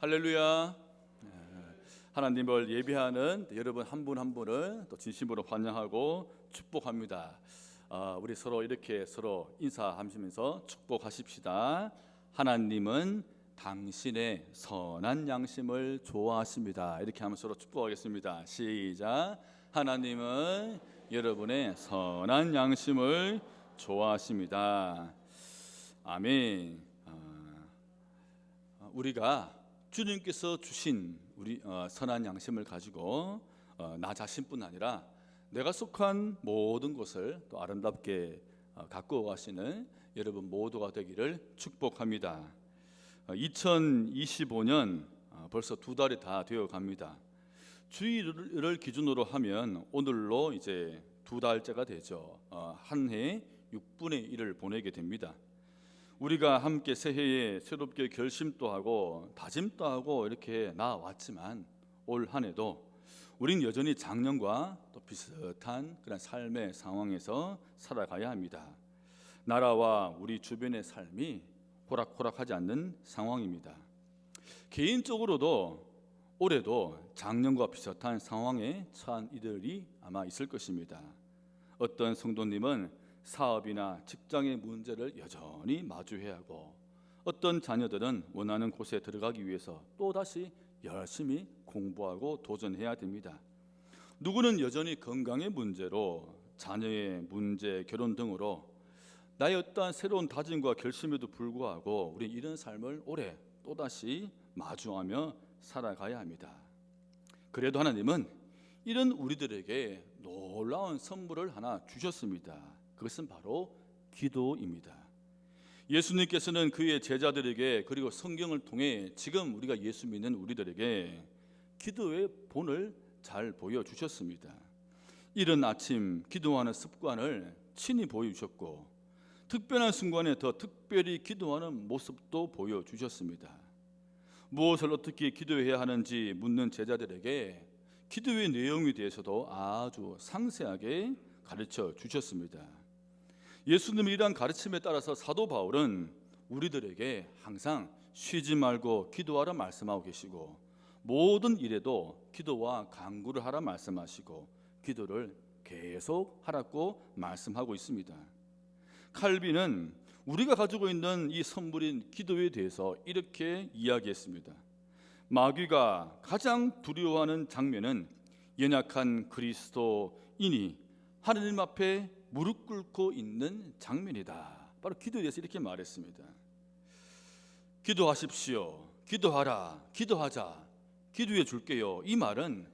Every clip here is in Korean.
할렐루야. 하나님을 예배하는 여러분 한 분 한 분을 또 진심으로 환영하고 축복합니다. 우리 서로 이렇게 서로 인사하시면서 축복하십시다. 하나님은 당신의 선한 양심을 좋아하십니다. 이렇게 하면서 서로 축복하겠습니다. 시작. 하나님은 여러분의 선한 양심을 좋아하십니다. 아멘. 우리가 주님께서 주신 우리 선한 양심을 가지고 나 자신뿐 아니라 내가 속한 모든 것을 또 아름답게 가꾸어 가시는 여러분 모두가 되기를 축복합니다. 2025년 벌써 두 달이 다 되어 갑니다. 주일을 기준으로 하면 오늘로 이제 두 달째가 되죠. 한 해 6분의 1을 보내게 됩니다. 우리가 함께 새해에 새롭게 결심도 하고 다짐도 하고 이렇게 나아왔지만 올 한 해도 우린 여전히 작년과 또 비슷한 그런 삶의 상황에서 살아가야 합니다. 나라와 우리 주변의 삶이 호락호락하지 않는 상황입니다. 개인적으로도 올해도 작년과 비슷한 상황에 처한 이들이 아마 있을 것입니다. 어떤 성도님은 사업이나 직장의 문제를 여전히 마주해야 하고, 어떤 자녀들은 원하는 곳에 들어가기 위해서 또다시 열심히 공부하고 도전해야 됩니다. 누구는 여전히 건강의 문제로, 자녀의 문제, 결혼 등으로 나의 어떠한 새로운 다짐과 결심에도 불구하고 우리 이런 삶을 올해 또다시 마주하며 살아가야 합니다. 그래도 하나님은 이런 우리들에게 놀라운 선물을 하나 주셨습니다. 그것은 바로 기도입니다. 예수님께서는 그의 제자들에게 그리고 성경을 통해 지금 우리가 예수 믿는 우리들에게 기도의 본을 잘 보여주셨습니다. 이른 아침 기도하는 습관을 친히 보여주셨고, 특별한 순간에 더 특별히 기도하는 모습도 보여주셨습니다. 무엇을 어떻게 기도해야 하는지 묻는 제자들에게 기도의 내용에 대해서도 아주 상세하게 가르쳐 주셨습니다. 예수님의 이러한 가르침에 따라서 사도 바울은 우리들에게 항상 쉬지 말고 기도하라 말씀하고 계시고, 모든 일에도 기도와 간구를 하라 말씀하시고 기도를 계속 하라고 말씀하고 있습니다. 칼빈은 우리가 가지고 있는 이 선물인 기도에 대해서 이렇게 이야기했습니다. 마귀가 가장 두려워하는 장면은 연약한 그리스도인이 하느님 앞에 무릎 꿇고 있는 장면이다. 바로 기도에 대해서 이렇게 말했습니다. 기도하십시오. 기도하라. 기도하자. 기도해 줄게요. 이 말은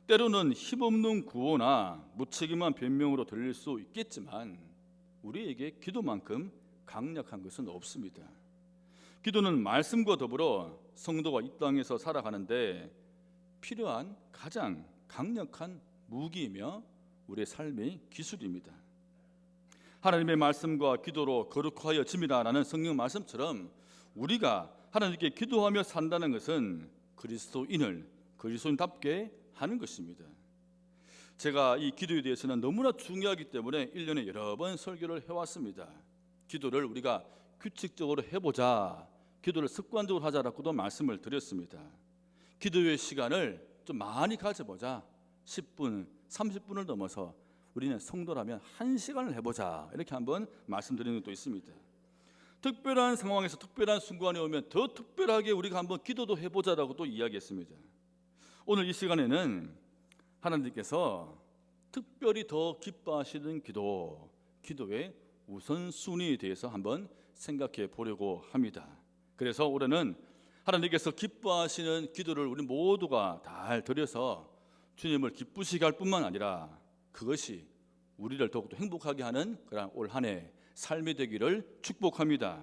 때로는 힘없는 구호나 무책임한 변명으로 들릴 수 있겠지만 우리에게 기도만큼 강력한 것은 없습니다. 기도는 말씀과 더불어 성도가 이 땅에서 살아가는데 필요한 가장 강력한 무기이며 우리의 삶의 기술입니다. 하나님의 말씀과 기도로 거룩하여짐이라는 성경 말씀처럼 우리가 하나님께 기도하며 산다는 것은 그리스도인답게 하는 것입니다. 제가 이 기도에 대해서는 너무나 중요하기 때문에 1년에 여러 번 설교를 해왔습니다. 기도를 우리가 규칙적으로 해보자, 기도를 습관적으로 하자라고도 말씀을 드렸습니다. 기도의 시간을 좀 많이 가져보자. 10분, 30분을 넘어서 우리는 성도라면 1시간을 해보자, 이렇게 한번 말씀드리는 것도 있습니다. 특별한 상황에서 특별한 순간에 오면 더 특별하게 우리가 한번 기도도 해보자라고 또 이야기했습니다. 오늘 이 시간에는 하나님께서 특별히 더 기뻐하시는 기도의 우선순위에 대해서 한번 생각해 보려고 합니다. 그래서 올해는 하나님께서 기뻐하시는 기도를 우리 모두가 잘 드려서 주님을 기쁘시게 할 뿐만 아니라 그것이 우리를 더욱더 행복하게 하는 그런 올 한 해 삶이 되기를 축복합니다.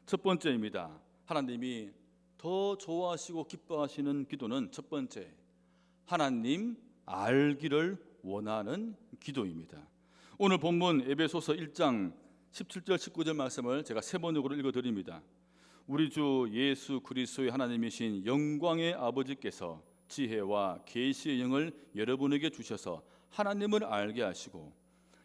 첫 번째입니다. 하나님이 더 좋아하시고 기뻐하시는 기도는 첫 번째, 하나님 알기를 원하는 기도입니다. 오늘 본문 에베소서 1장 17절 19절 말씀을 제가 세 번역으로 읽어드립니다. 우리 주 예수 그리스도의 하나님이신 영광의 아버지께서 지혜와 계시의 영을 여러분에게 주셔서 하나님을 알게 하시고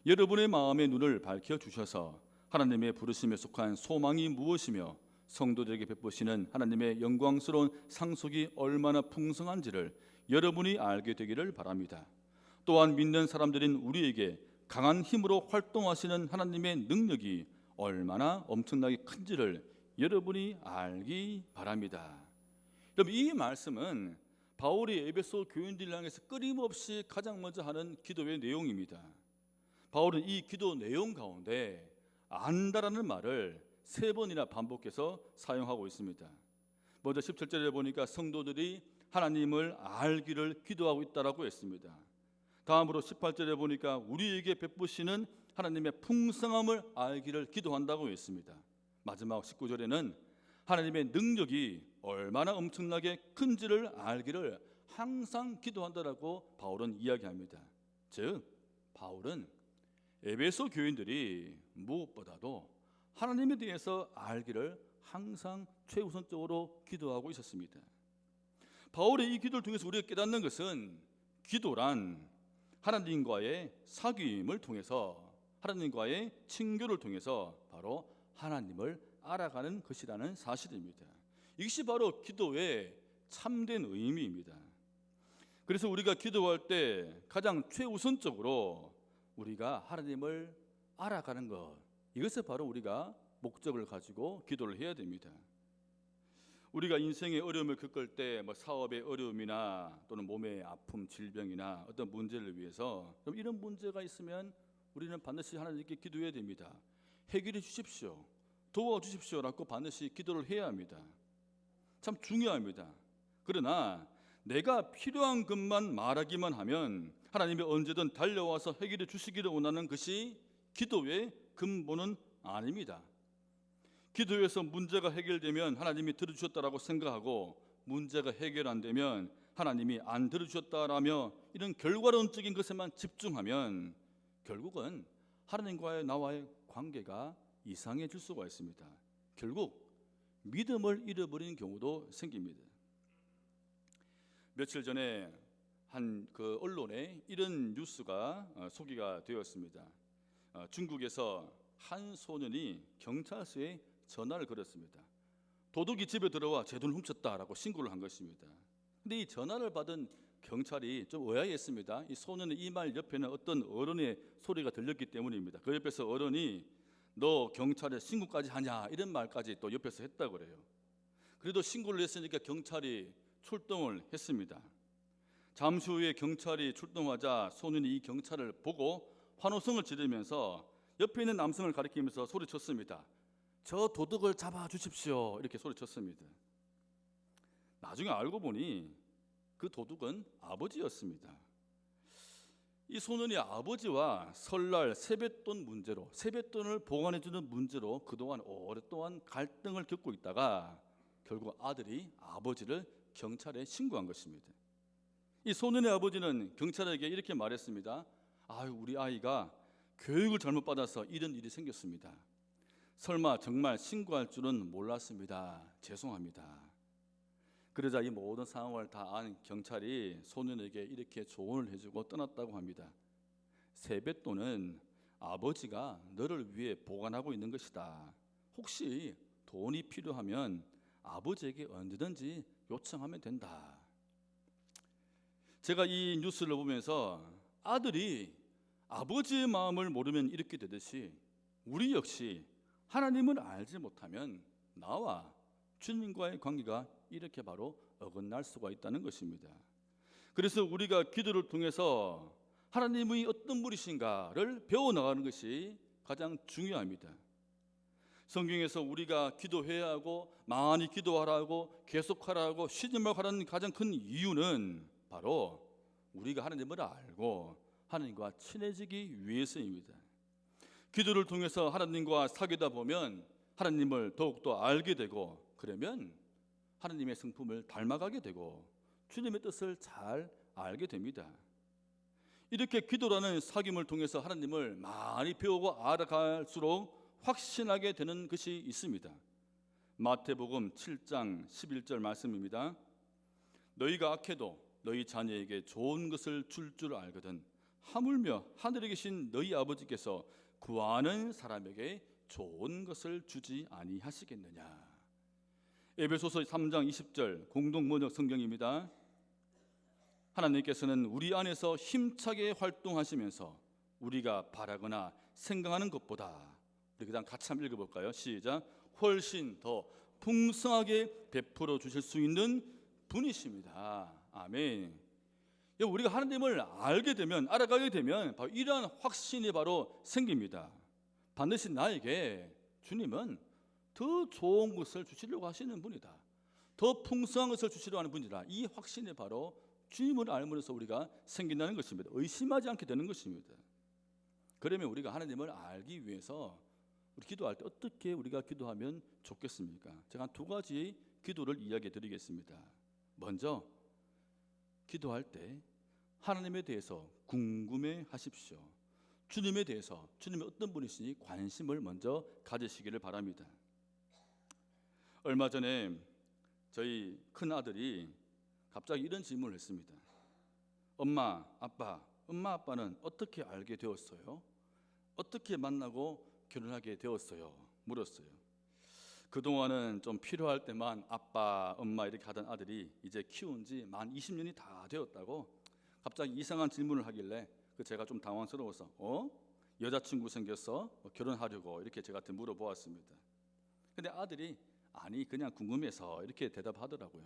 여러분의 마음의 눈을 밝혀 주셔서 하나님의 부르심에 속한 소망이 무엇이며 성도들에게 베푸시는 하나님의 영광스러운 상속이 얼마나 풍성한지를 여러분이 알게 되기를 바랍니다. 또한 믿는 사람들인 우리에게 강한 힘으로 활동하시는 하나님의 능력이 얼마나 엄청나게 큰지를 여러분이 알기 바랍니다. 여러분, 이 말씀은 바울이 에베소 교인들을 향해서 끊임없이 가장 먼저 하는 기도의 내용입니다. 바울은 이 기도 내용 가운데 안다라는 말을 3번이나 반복해서 사용하고 있습니다. 먼저 17절에 보니까 성도들이 하나님을 알기를 기도하고 있다라고 했습니다. 다음으로 18절에 보니까 우리에게 베푸시는 하나님의 풍성함을 알기를 기도한다고 했습니다. 마지막 19절에는 하나님의 능력이 얼마나 엄청나게 큰지를 알기를 항상 기도한다라고 바울은 이야기합니다. 즉, 바울은 에베소 교인들이 무엇보다도 하나님에 대해서 알기를 항상 최우선적으로 기도하고 있었습니다. 바울의 이 기도를 통해서 우리가 깨닫는 것은 기도란 하나님과의 사귐을 통해서, 하나님과의 친교를 통해서 바로 하나님을 알아가는 것이라는 사실입니다. 이것이 바로 기도의 참된 의미입니다. 그래서 우리가 기도할 때 가장 최우선적으로 우리가 하나님을 알아가는 것, 이것을 바로 우리가 목적을 가지고 기도를 해야 됩니다. 우리가 인생의 어려움을 겪을 때 사업의 어려움이나 또는 몸의 아픔, 질병이나 어떤 문제를 위해서 이런 문제가 있으면 우리는 반드시 하나님께 기도해야 됩니다. 해결해 주십시오, 도와주십시오라고 반드시 기도를 해야 합니다. 참 중요합니다. 그러나 내가 필요한 것만 말하기만 하면 하나님이 언제든 달려와서 해결해 주시기를 원하는 것이 기도의 근본은 아닙니다. 기도에서 문제가 해결되면 하나님이 들어주셨다라고 생각하고 문제가 해결 안 되면 하나님이 안 들어주셨다라며 이런 결과론적인 것에만 집중하면 결국은 하나님과의 나와의 관계가 이상해질 수가 있습니다. 결국 믿음을 잃어버리는 경우도 생깁니다. 며칠 전에 한 언론에 이런 뉴스가 소개가 되었습니다. 중국에서 한 소년이 경찰서에 전화를 걸었습니다. 도둑이 집에 들어와 제 돈을 훔쳤다라고 신고를 한 것입니다. 근데 이 전화를 받은 경찰이 좀 의아했습니다. 이 소년의 이 말 옆에는 어떤 어른의 소리가 들렸기 때문입니다. 그 옆에서 어른이 너 경찰에 신고까지 하냐 이런 말까지 또 옆에서 했다고 그래요. 그래도 신고를 했으니까 경찰이 출동을 했습니다. 잠시 후에 경찰이 출동하자 소년이 이 경찰을 보고 환호성을 지르면서 옆에 있는 남성을 가리키면서 소리쳤습니다. 저 도둑을 잡아주십시오, 이렇게 소리쳤습니다. 나중에 알고 보니 그 도둑은 아버지였습니다. 이 소년이 아버지와 설날 세뱃돈 문제로, 세뱃돈을 보관해주는 문제로 그동안 오랫동안 갈등을 겪고 있다가 결국 아들이 아버지를 경찰에 신고한 것입니다. 이 소년의 아버지는 경찰에게 이렇게 말했습니다. 우리 아이가 교육을 잘못 받아서 이런 일이 생겼습니다. 설마 정말 신고할 줄은 몰랐습니다. 죄송합니다. 그러자 이 모든 상황을 다 안 경찰이 소년에게 이렇게 조언을 해주고 떠났다고 합니다. 세뱃돈은 아버지가 너를 위해 보관하고 있는 것이다. 혹시 돈이 필요하면 아버지에게 언제든지 요청하면 된다. 제가 이 뉴스를 보면서 아들이 아버지의 마음을 모르면 이렇게 되듯이 우리 역시 하나님을 알지 못하면 나와 주님과의 관계가 이렇게 바로 어긋날 수가 있다는 것입니다. 그래서 우리가 기도를 통해서 하나님이 어떤 분이신가를 배워나가는 것이 가장 중요합니다. 성경에서 우리가 기도해야 하고 많이 기도하라고 계속하라고 쉬지 말고 하라는 가장 큰 이유는 바로 우리가 하나님을 알고 하나님과 친해지기 위해서입니다. 기도를 통해서 하나님과 사귀다 보면 하나님을 더욱더 알게 되고, 그러면 하나님의 성품을 닮아가게 되고 주님의 뜻을 잘 알게 됩니다. 이렇게 기도라는 사귐을 통해서 하나님을 많이 배우고 알아갈수록 확신하게 되는 것이 있습니다. 마태복음 7장 11절 말씀입니다. 너희가 악해도 너희 자녀에게 좋은 것을 줄 줄 알거든 하물며 하늘에 계신 너희 아버지께서 구하는 사람에게 좋은 것을 주지 아니하시겠느냐. 에베소서 3장 20절 공동 번역 성경입니다. 하나님께서는 우리 안에서 힘차게 활동하시면서 우리가 바라거나 생각하는 것보다, 우리 그다음 같이 한번 읽어볼까요? 시작. 훨씬 더 풍성하게 베풀어 주실 수 있는 분이십니다. 아멘. 우리가 하나님을 알게 되면, 알아가게 되면 바로 이러한 확신이 바로 생깁니다. 반드시 나에게 주님은 더 좋은 것을 주시려고 하시는 분이다, 더 풍성한 것을 주시려고 하는 분이다. 이 확신이 바로 주님을 알므로써 우리가 생긴다는 것입니다. 의심하지 않게 되는 것입니다. 그러면 우리가 하나님을 알기 위해서 우리 기도할 때 어떻게 우리가 기도하면 좋겠습니까? 제가 두 가지 기도를 이야기해 드리겠습니다. 먼저 기도할 때 하나님에 대해서 궁금해 하십시오. 주님에 대해서, 주님이 어떤 분이시니 관심을 먼저 가지시기를 바랍니다. 얼마 전에 저희 큰 아들이 갑자기 이런 질문을 했습니다. 엄마, 아빠는 어떻게 알게 되었어요? 어떻게 만나고 결혼하게 되었어요? 물었어요. 그동안은 좀 필요할 때만 아빠, 엄마 이렇게 하던 아들이 이제 키운 지 만 20년이 다 되었다고 갑자기 이상한 질문을 하길래 제가 좀 당황스러워서 여자친구 생겼어? 결혼하려고 이렇게 제가 물어보았습니다. 근데 아들이 아니 그냥 궁금해서 이렇게 대답하더라고요.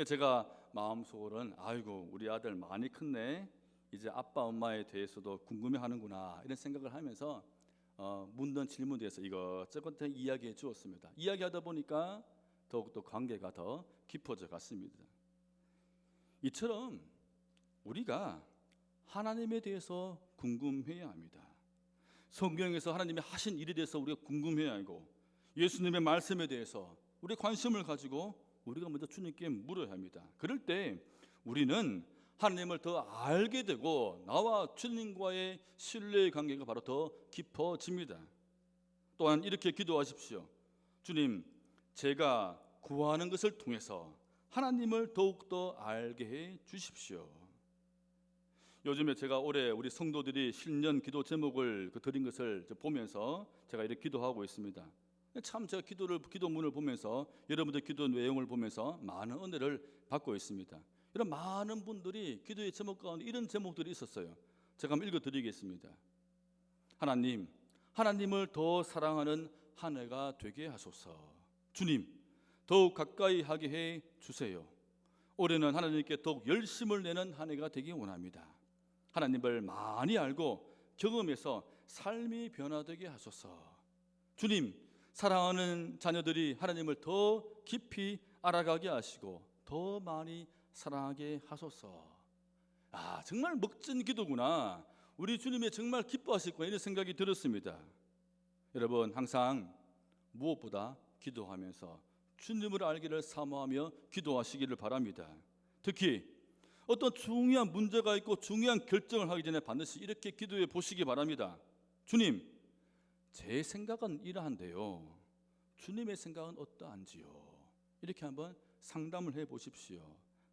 제가 마음속으로는 아이고 우리 아들 많이 컸네, 이제 아빠 엄마에 대해서도 궁금해하는구나 이런 생각을 하면서 묻는 질문에 대해서 이것저것 이야기해 주었습니다. 이야기하다 보니까 더욱더 관계가 더 깊어져 갔습니다. 이처럼 우리가 하나님에 대해서 궁금해야 합니다. 성경에서 하나님이 하신 일에 대해서 우리가 궁금해야 하고, 예수님의 말씀에 대해서 우리 관심을 가지고 우리가 먼저 주님께 물어야 합니다. 그럴 때 우리는 하나님을 더 알게 되고 나와 주님과의 신뢰의 관계가 바로 더 깊어집니다. 또한 이렇게 기도하십시오. 주님, 제가 구하는 것을 통해서 하나님을 더욱더 알게 해 주십시오. 요즘에 제가 올해 우리 성도들이 신년 기도 제목을 드린 것을 보면서 제가 이렇게 기도하고 있습니다. 참 제가 기도문을 보면서, 여러분들 기도 내용을 보면서 많은 은혜를 받고 있습니다. 이런 많은 분들이 기도의 제목 가운데 이런 제목들이 있었어요. 제가 한번 읽어드리겠습니다. 하나님, 하나님을 더 사랑하는 한 해가 되게 하소서. 주님, 더욱 가까이 하게 해 주세요. 올해는 하나님께 더욱 열심을 내는 한 해가 되기 원합니다. 하나님을 많이 알고 경험해서 삶이 변화되게 하소서. 주님, 사랑하는 자녀들이 하나님을 더 깊이 알아가게 하시고 더 많이 사랑하게 하소서. 정말 멋진 기도구나, 우리 주님이 정말 기뻐하실 거야, 이런 생각이 들었습니다. 여러분, 항상 무엇보다 기도하면서 주님을 알기를 사모하며 기도하시기를 바랍니다. 특히 어떤 중요한 문제가 있고 중요한 결정을 하기 전에 반드시 이렇게 기도해 보시기 바랍니다. 주님, 제 생각은 이러한데요, 주님의 생각은 어떠한지요? 이렇게 한번 상담을 해 보십시오.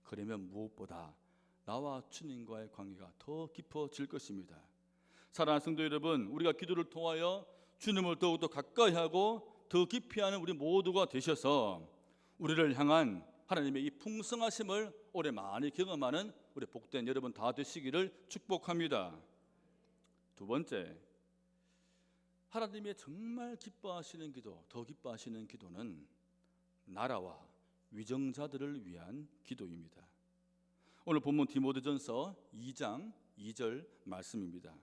그러면 무엇보다 나와 주님과의 관계가 더 깊어질 것입니다. 사랑하는 성도 여러분, 우리가 기도를 통하여 주님을 더욱더 가까이 하고 더 깊이 하는 우리 모두가 되셔서 우리를 향한 하나님의 이 풍성하심을 올해 많이 경험하는 우리 복된 여러분 다 되시기를 축복합니다. 두 번째, 하나님이 정말 기뻐하시는 기도, 더 기뻐하시는 기도는 나라와 위정자들을 위한 기도입니다. 오늘 본문 디모데전서 2장 2절 말씀입니다.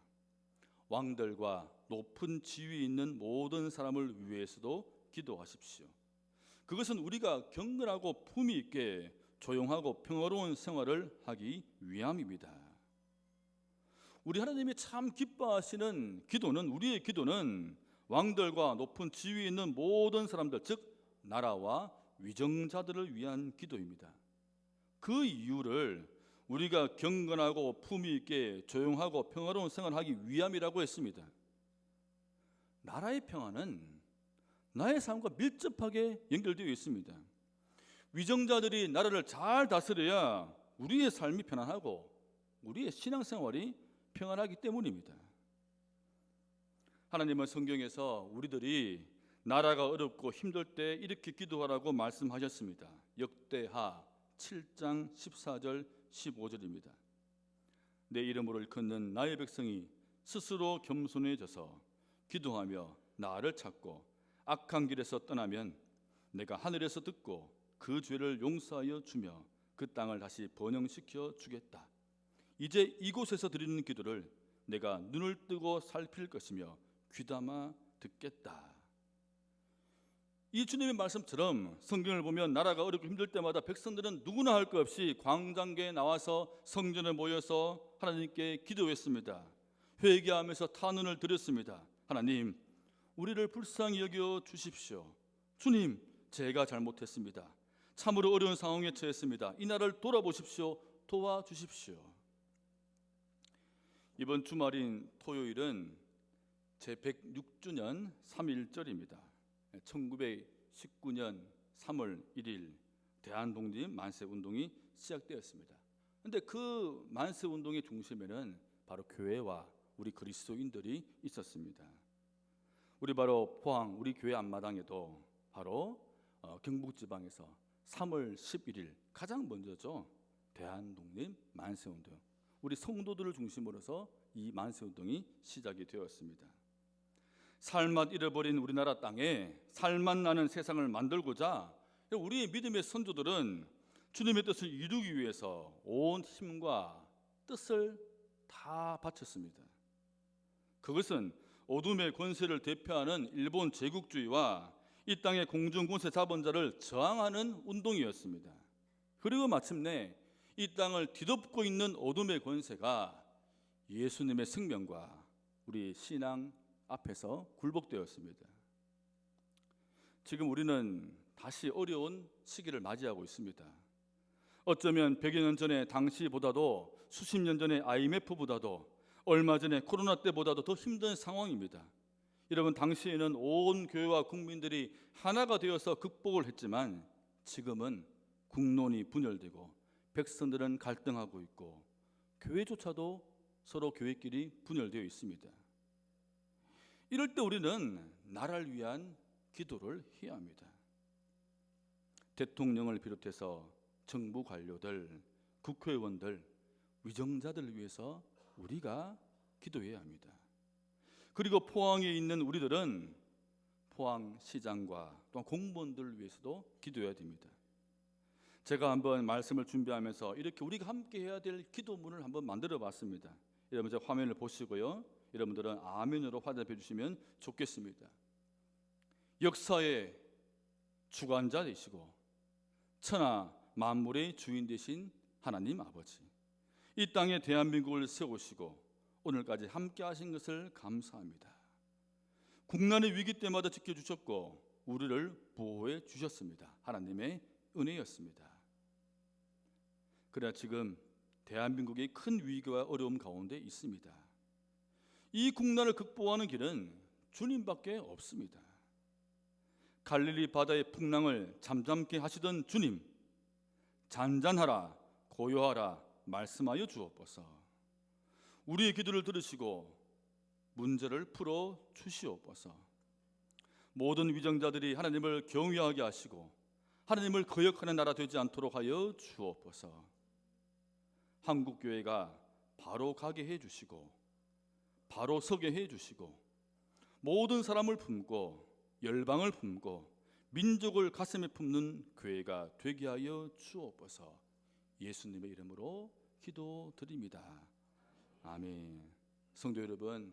왕들과 높은 지위 있는 모든 사람을 위해서도 기도하십시오. 그것은 우리가 경건하고 품위 있게 조용하고 평화로운 생활을 하기 위함입니다. 우리 하나님이 참 기뻐하시는 기도는, 우리의 기도는 왕들과 높은 지위 있는 모든 사람들, 즉 나라와 위정자들을 위한 기도입니다. 그 이유를 우리가 경건하고 품위 있게 조용하고 평화로운 생활을 하기 위함이라고 했습니다. 나라의 평화는 나의 삶과 밀접하게 연결되어 있습니다. 위정자들이 나라를 잘 다스려야 우리의 삶이 편안하고 우리의 신앙생활이 평안하기 때문입니다. 하나님은 성경에서 우리들이 나라가 어렵고 힘들 때 이렇게 기도하라고 말씀하셨습니다. 역대하 7장 14절 15절입니다. 내 이름으로 일컫는 나의 백성이 스스로 겸손해져서 기도하며 나를 찾고 악한 길에서 떠나면 내가 하늘에서 듣고 그 죄를 용서하여 주며 그 땅을 다시 번영시켜 주겠다. 이제 이곳에서 드리는 기도를 내가 눈을 뜨고 살필 것이며 귀담아 듣겠다. 이 주님의 말씀처럼 성경을 보면 나라가 어렵고 힘들 때마다 백성들은 누구나 할 것 없이 광장계에 나와서 성전에 모여서 하나님께 기도했습니다. 회개하면서 탄원을 드렸습니다. 하나님, 우리를 불쌍히 여겨 주십시오. 주님, 제가 잘못했습니다. 참으로 어려운 상황에 처했습니다. 이 나라를 돌아보십시오. 도와주십시오. 이번 주말인 토요일은 제106주년 3.1절입니다. 1919년 3월 1일 대한독립 만세운동이 시작되었습니다. 그런데 그 만세운동의 중심에는 바로 교회와 우리 그리스도인들이 있었습니다. 우리 바로 포항 우리 교회 앞마당에도 바로 경북지방에서 3월 11일 가장 먼저죠. 대한독립 만세운동, 우리 성도들을 중심으로서 이 만세운동이 시작이 되었습니다. 살맛 잃어버린 우리나라 땅에 살맛 나는 세상을 만들고자 우리의 믿음의 선조들은 주님의 뜻을 이루기 위해서 온 힘과 뜻을 다 바쳤습니다. 그것은 어둠의 권세를 대표하는 일본 제국주의와 이 땅의 공중권세 자본자를 저항하는 운동이었습니다. 그리고 마침내 이 땅을 뒤덮고 있는 어둠의 권세가 예수님의 생명과 우리 신앙 앞에서 굴복되었습니다. 지금 우리는 다시 어려운 시기를 맞이하고 있습니다. 어쩌면 100여 년 전에 당시보다도 수십 년 전에 IMF보다도 얼마 전에 코로나 때보다도 더 힘든 상황입니다. 여러분, 당시에는 온 교회와 국민들이 하나가 되어서 극복을 했지만 지금은 국론이 분열되고 백성들은 갈등하고 있고 교회조차도 서로 교회끼리 분열되어 있습니다. 이럴 때 우리는 나라를 위한 기도를 해야 합니다. 대통령을 비롯해서 정부 관료들, 국회의원들, 위정자들을 위해서 우리가 기도해야 합니다. 그리고 포항에 있는 우리들은 포항시장과 또 공무원들을 위해서도 기도해야 됩니다. 제가 한번 말씀을 준비하면서 이렇게 우리가 함께 해야 될 기도문을 한번 만들어 봤습니다. 여러분, 저 화면을 보시고요, 여러분들은 아멘으로 화답해 주시면 좋겠습니다. 역사의 주관자 되시고 천하 만물의 주인 되신 하나님 아버지, 이 땅에 대한민국을 세우시고 오늘까지 함께 하신 것을 감사합니다. 국난의 위기 때마다 지켜주셨고 우리를 보호해 주셨습니다. 하나님의 은혜였습니다. 그러나 지금 대한민국이 큰 위기와 어려움 가운데 있습니다. 이 국난을 극복하는 길은 주님밖에 없습니다. 갈릴리 바다의 풍랑을 잠잠케 하시던 주님, 잔잔하라 고요하라 말씀하여 주옵소서. 우리의 기도를 들으시고 문제를 풀어 주시옵소서. 모든 위정자들이 하나님을 경외하게 하시고 하나님을 거역하는 나라 되지 않도록 하여 주옵소서. 한국교회가 바로 가게 해주시고 바로 서게 해주시고 모든 사람을 품고 열방을 품고 민족을 가슴에 품는 교회가 되게 하여 주옵소서. 예수님의 이름으로 기도드립니다. 아멘. 성도 여러분,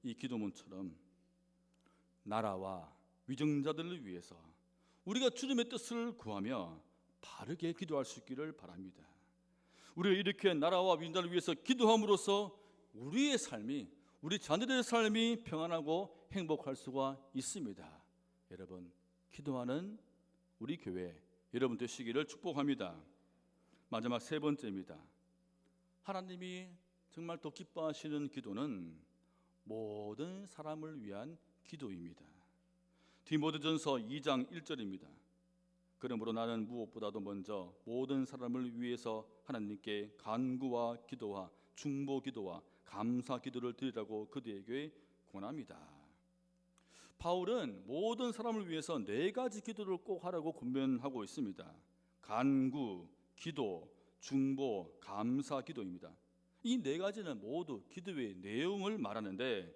이 기도문처럼 나라와 위정자들을 위해서 우리가 주님의 뜻을 구하며 바르게 기도할 수 있기를 바랍니다. 우리가 이렇게 나라와 위정자를 위해서 기도함으로써 우리의 삶이, 우리 자녀들의 삶이 평안하고 행복할 수가 있습니다. 여러분, 기도하는 우리 교회 여러분 되시기를 축복합니다. 마지막 세 번째입니다. 하나님이 정말 더 기뻐하시는 기도는 모든 사람을 위한 기도입니다. 디모데전서 2장 1절입니다. 그러므로 나는 무엇보다도 먼저 모든 사람을 위해서 하나님께 간구와 기도와 중보 기도와 감사 기도를 드리라고 그들에게 권합니다. 바울은 모든 사람을 위해서 네 가지 기도를 꼭 하라고 권면하고 있습니다. 간구, 기도, 중보, 감사 기도입니다. 이 네 가지는 모두 기도의 내용을 말하는데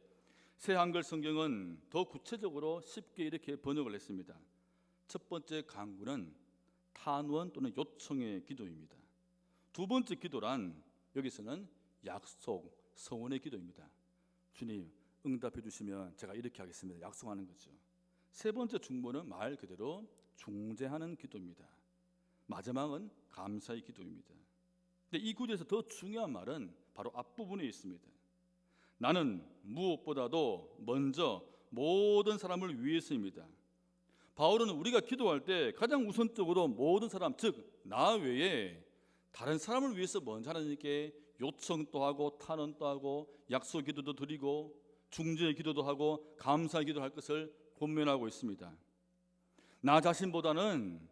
새 한글 성경은 더 구체적으로 쉽게 이렇게 번역을 했습니다. 첫 번째 간구는 탄원 또는 요청의 기도입니다. 두 번째 기도란 여기서는 약속, 서원의 기도입니다. 주님 응답해 주시면 제가 이렇게 하겠습니다. 약속하는 거죠. 세 번째 중보는 말 그대로 중재하는 기도입니다. 마지막은 감사의 기도입니다. 근데 이 구절에서 더 중요한 말은 바로 앞부분에 있습니다. 나는 무엇보다도 먼저 모든 사람을 위해서입니다. 바울은 우리가 기도할 때 가장 우선적으로 모든 사람, 즉 나 외에 다른 사람을 위해서 먼저 하나님께 요청도 하고 탄원도 하고 약속 기도도 드리고 중재 기도도 하고 감사 기도할 것을 권면하고 있습니다. 나 자신보다는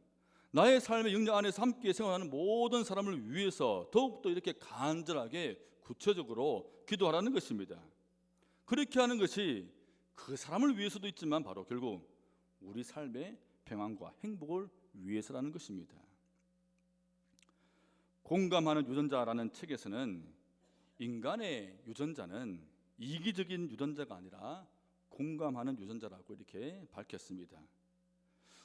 나의 삶의 영역 안에서 함께 생활하는 모든 사람을 위해서 더욱더 이렇게 간절하게 구체적으로 기도하라는 것입니다. 그렇게 하는 것이 그 사람을 위해서도 있지만 바로 결국 우리 삶의 평안과 행복을 위해서라는 것입니다. 공감하는 유전자라는 책에서는 인간의 유전자는 이기적인 유전자가 아니라 공감하는 유전자라고 이렇게 밝혔습니다.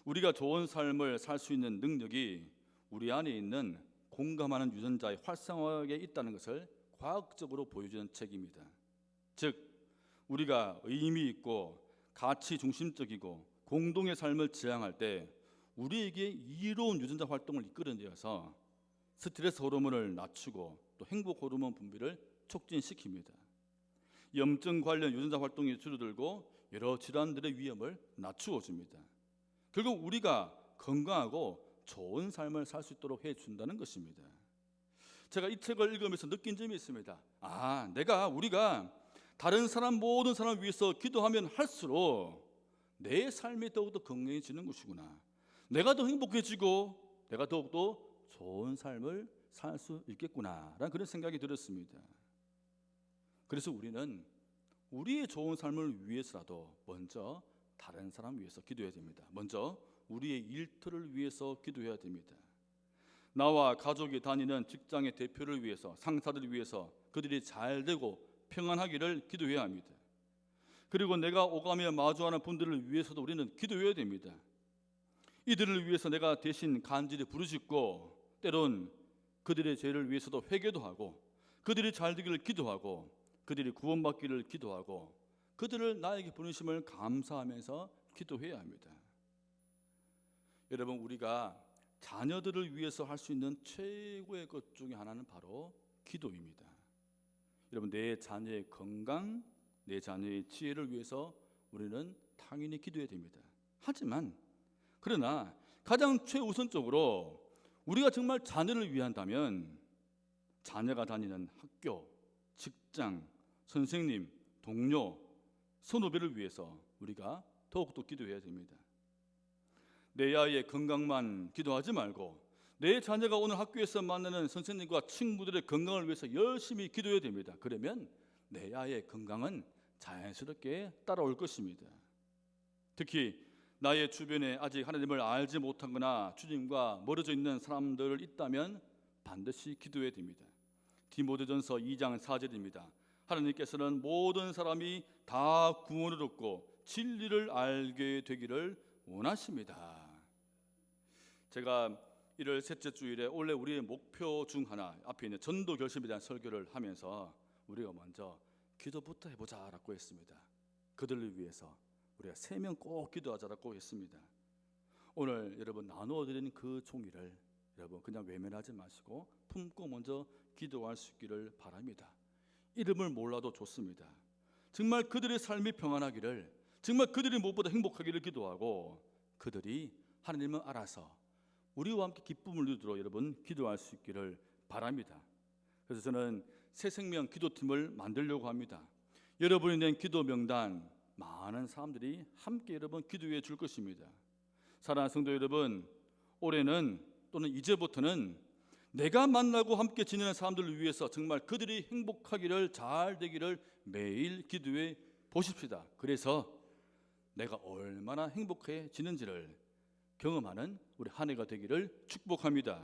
우리가 좋은 삶을 살 수 있는 능력이 우리 안에 있는 공감하는 유전자의 활성화에 있다는 것을 과학적으로 보여주는 책입니다. 즉 우리가 의미 있고 가치 중심적이고 공동의 삶을 지향할 때 우리에게 이로운 유전자 활동을 이끌어내어서 스트레스 호르몬을 낮추고 또 행복 호르몬 분비를 촉진시킵니다. 염증 관련 유전자 활동이 줄어들고 여러 질환들의 위험을 낮추어 줍니다. 결국 우리가 건강하고 좋은 삶을 살 수 있도록 해준다는 것입니다. 제가 이 책을 읽으면서 느낀 점이 있습니다. 우리가 다른 사람 모든 사람을 위해서 기도하면 할수록 내 삶이 더욱더 건강해지는 것이구나. 내가 더 행복해지고 내가 더욱더 좋은 삶을 살 수 있겠구나라는 그런 생각이 들었습니다. 그래서 우리는 우리의 좋은 삶을 위해서라도 먼저 다른 사람 위해서 기도해야 됩니다. 먼저 우리의 일터를 위해서 기도해야 됩니다. 나와 가족이 다니는 직장의 대표를 위해서, 상사들을 위해서 그들이 잘 되고 평안하기를 기도해야 합니다. 그리고 내가 오가며 마주하는 분들을 위해서도 우리는 기도해야 됩니다. 이들을 위해서 내가 대신 간절히 부르짖고 때론 그들의 죄를 위해서도 회개도 하고 그들이 잘 되기를 기도하고 그들이 구원받기를 기도하고 그들을 나에게 부르심을 감사하면서 기도해야 합니다. 여러분 우리가 자녀들을 위해서 할 수 있는 최고의 것 중에 하나는 바로 기도입니다. 여러분 내 자녀의 건강, 내 자녀의 지혜를 위해서 우리는 당연히 기도해야 됩니다. 하지만 그러나 가장 최우선적으로 우리가 정말 자녀를 위한다면 자녀가 다니는 학교, 직장, 선생님, 동료, 선후배를 위해서 우리가 더욱더 기도해야 됩니다. 내 아이의 건강만 기도하지 말고 내 자녀가 오늘 학교에서 만나는 선생님과 친구들의 건강을 위해서 열심히 기도해야 됩니다. 그러면 내 아이의 건강은 자연스럽게 따라올 것입니다. 특히 나의 주변에 아직 하나님을 알지 못하거나 주님과 멀어져 있는 사람들 있다면 반드시 기도해야 됩니다. 디모데전서 2장 4절입니다. 하나님께서는 모든 사람이 다 구원을 얻고 진리를 알게 되기를 원하십니다. 제가 1월 셋째 주일에 원래 우리의 목표 중 하나 앞에 있는 전도 결심에 대한 설교를 하면서 우리가 먼저 기도부터 해보자라고 했습니다. 그들을 위해서 우리가 3명 꼭 기도하자라고 했습니다. 오늘 여러분 나누어드리는 그 종이를 여러분 그냥 외면하지 마시고 품고 먼저 기도할 수 있기를 바랍니다. 이름을 몰라도 좋습니다. 정말 그들의 삶이 평안하기를, 정말 그들이 무엇보다 행복하기를 기도하고 그들이 하나님을 알아서 우리와 함께 기쁨을 누리도록 여러분 기도할 수 있기를 바랍니다. 그래서 저는 새 생명 기도팀을 만들려고 합니다. 여러분이 낸 기도 명단 많은 사람들이 함께 여러분 기도해 줄 것입니다. 사랑하는 성도 여러분, 올해는 또는 이제부터는 내가 만나고 함께 지내는 사람들을 위해서 정말 그들이 행복하기를 잘 되기를 매일 기도해 보십시다. 그래서 내가 얼마나 행복해지는지를 경험하는 우리 한 해가 되기를 축복합니다.